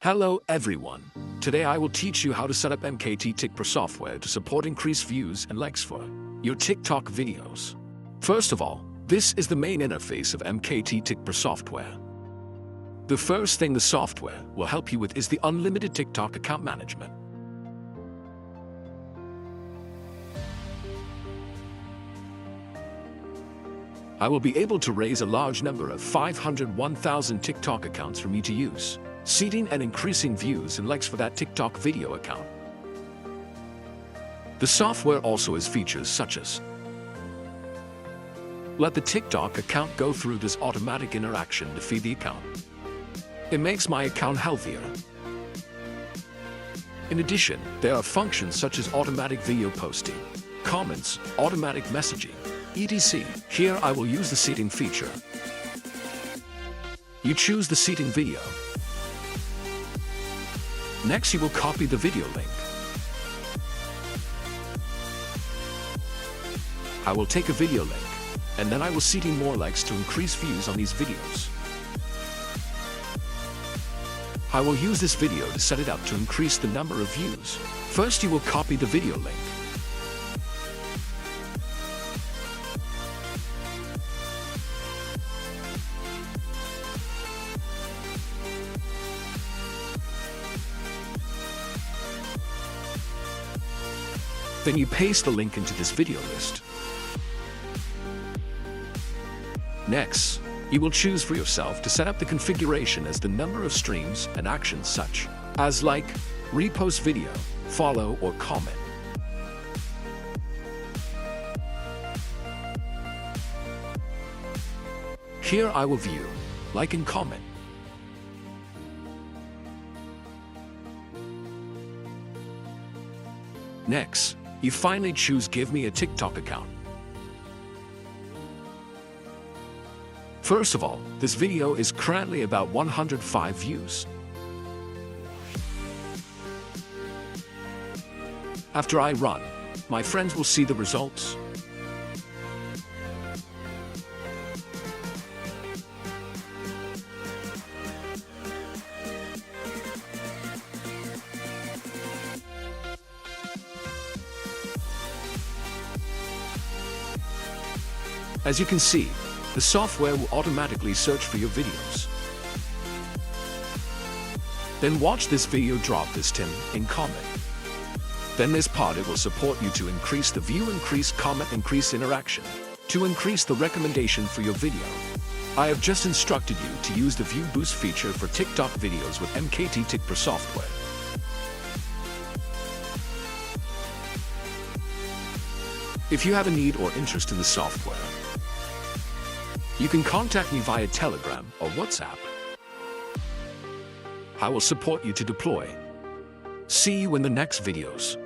Hello everyone. Today I will teach you how to set up MKT TikTok software to support increased views and likes for your TikTok videos. First of all, this is the main interface of MKT TikTok software. The first thing the software will help you with is the unlimited TikTok account management. I will be able to raise a large number of 501,000 TikTok accounts for me to use, seeding and increasing views and likes for that TikTok video account. The software also has features such as let the TikTok account go through this automatic interaction to feed the account. It makes my account healthier. In addition, there are functions such as automatic video posting, comments, automatic messaging, etc. Here I will use the seeding feature. You choose the seeding video. Next you will copy the video link. I will take a video link, and then I will seeding more likes to increase views on these videos. I will use this video to set it up to increase the number of views. First you will copy the video link. Then you paste the link into this video list. Next, you will choose for yourself to set up the configuration as the number of streams and actions such as like, repost video, follow, or comment. Here I will view, like, and comment. Next, you finally choose Give me a TikTok account. First of all, this video is currently about 105 views. After I run, my friends will see the results. As you can see, the software will automatically search for your videos. Then watch this video, drop this tin in comment. Then this part it will support you to increase the view, increase comment, increase interaction, to increase the recommendation for your video. I have just instructed you to use the View Boost feature for TikTok videos with MKT TikTok software. If you have a need or interest in the software, you can contact me via Telegram or WhatsApp. I will support you to deploy. See you in the next videos.